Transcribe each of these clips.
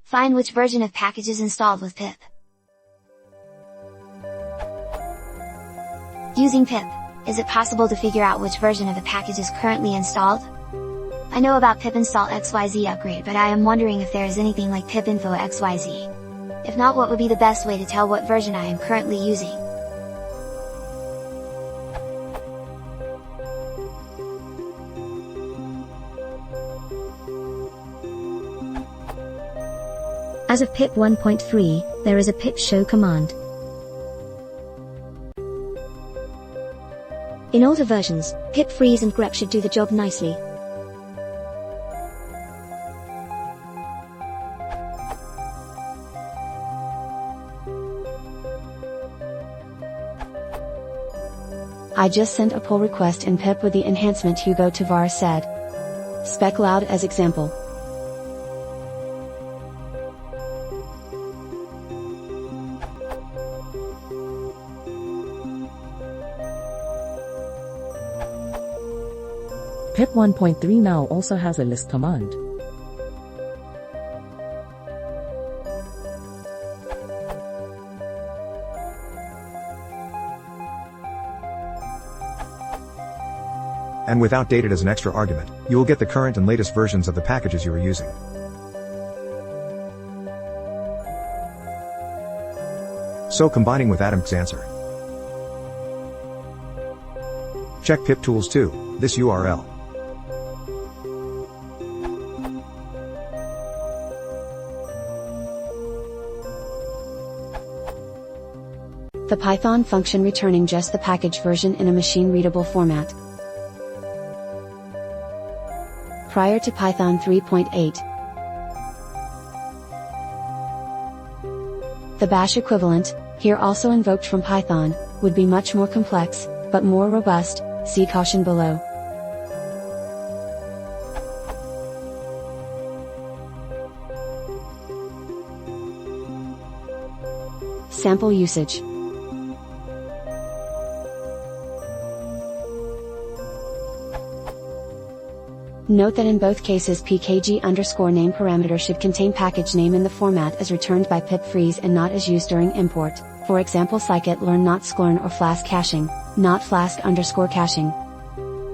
Find which version of package is installed with pip. Using pip, is it possible to figure out which version of a package is currently installed? I know about pip install XYZ upgrade, but I am wondering if there is anything like pip info XYZ. If not, what would be the best way to tell what version I am currently using? As of pip 1.3, there is a pip show command. In older versions, pip freeze and grep should do the job nicely. I just sent a pull request in pip with the enhancement Hugo Tavares said. Spec loud as example. Pip 1.3 now also has a list command. And with outdated as an extra argument, you will get the current and latest versions of the packages you are using. So combining with Adam's answer. Check pip tools too, this URL. The Python function returning just the package version in a machine-readable format. Prior to Python 3.8. The bash equivalent, here also invoked from Python, would be much more complex, but more robust, see caution below. Sample usage. Note that in both cases pkg_name parameter should contain package name in the format as returned by pip freeze and not as used during import, for example scikit-learn not sklrn or flask caching, not flask_caching.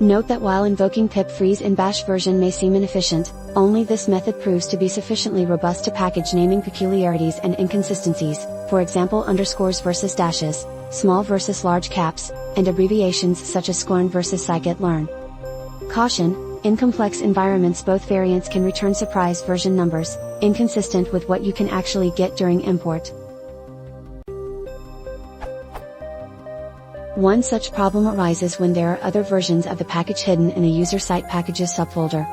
Note that while invoking pip freeze in bash version may seem inefficient, only this method proves to be sufficiently robust to package naming peculiarities and inconsistencies, for example underscores versus dashes, small versus large caps, and abbreviations such as sklrn versus scikit-learn. Caution: in complex environments both variants can return surprise version numbers, inconsistent with what you can actually get during import. One such problem arises when there are other versions of the package hidden in a user site packages subfolder.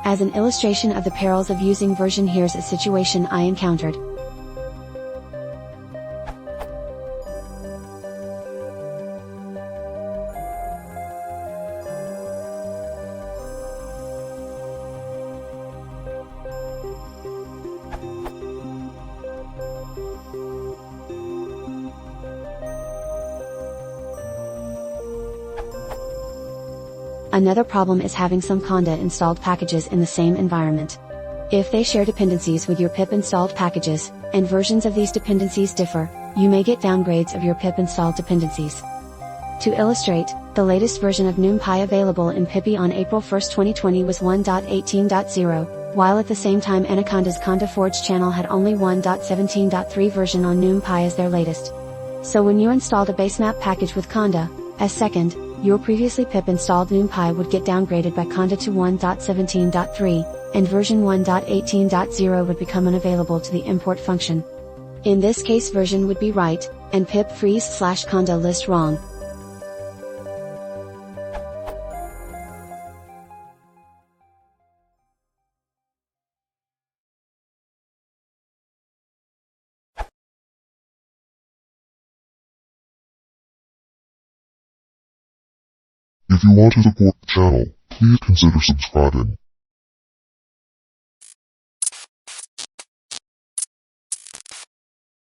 As an illustration of the perils of using version, here's a situation I encountered. Another problem is having some conda installed packages in the same environment. If they share dependencies with your pip installed packages, and versions of these dependencies differ, you may get downgrades of your pip installed dependencies. To illustrate, the latest version of NumPy available in Pippy on April 1, 2020 was 1.18.0, while at the same time Anaconda's Conda Forge channel had only 1.17.3 version on NumPy as their latest. So when you installed a basemap package with Conda, as second, your previously pip installed NumPy would get downgraded by Conda to 1.17.3, and version 1.18.0 would become unavailable to the import function. In this case version would be right, and pip freeze/conda list wrong. If you want to support the channel, please consider subscribing.